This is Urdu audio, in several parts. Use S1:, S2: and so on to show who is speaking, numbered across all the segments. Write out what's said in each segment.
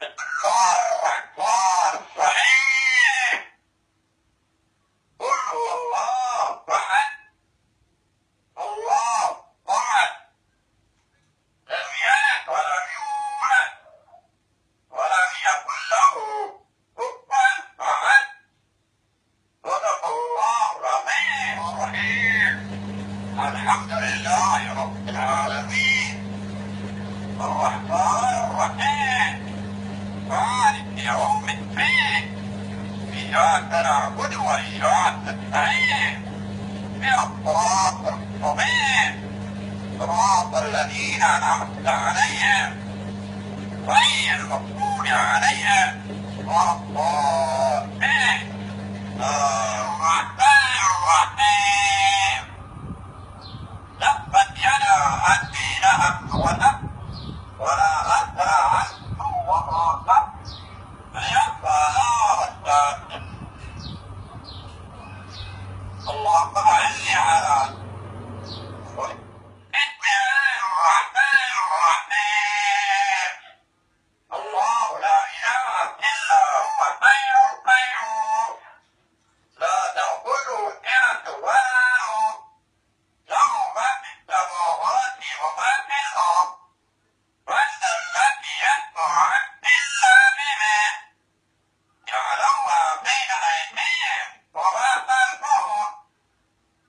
S1: الله الرحمن الرحيم. قل هو الله أحد الله صمد لم يلد ولم يولد ولم يكن له كفوا أحد. صدق الله العظيم الرحيم. الحمد لله رب العالمين الرحمن الرحيم مالك يوم الدين. إياك نعبد وإياك نستعين. الصراط المستقيم صراط الذين أنعمت عليهم غير المغضوب عليهم ولا الضالين. الرحمن الرحيم. تبت يدا أبي لهب وتب ولا أدرى عنه وما قد فيبقى نارا. اللهم أعني على بسم الله الرحمن الرحيم. الله لا إله إلا هو الحي القيوم لا تأخذه سنة ولا نوم له ما في السماوات وما في الأرض. من ذا الذي يشفع إلا بإذنه يعلم ما بين أيديهم وما خلفهم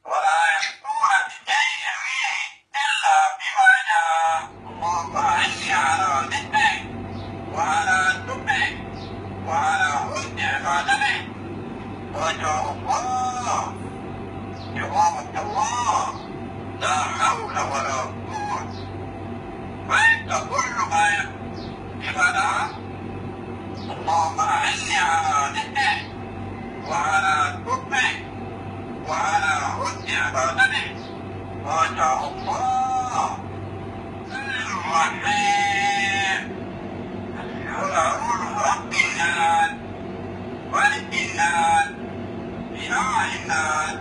S1: ولا يحيطون بشيء إلا بما شاء. اللهم أعني على ذكرك وعلى شكرك وعلى حسن عبادتك. وجه الله إقامة الله لا حول ولا قوة. فإنت كل ما عبادة. اللهم أعني على ذكرك وعلى شكرك وعلى حسن عبادتك. ما شاء الله الرحيم. قل أعوذ برب الناس ملك الناس إله الناس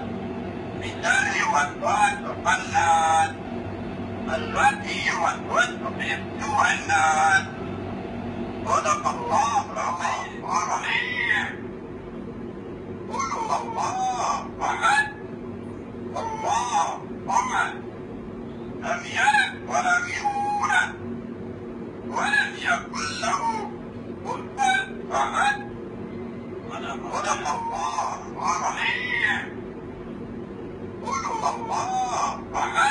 S1: من شر وسواس الخناس الذي يوسوس في صدور الناس. صدق الله العظيم الرحيم. قل هو الله أحد الله صمد لم يلد ولم يولد ولم يكن له كفوا أحد. صدق الله الرحيم. قل هو الله أحد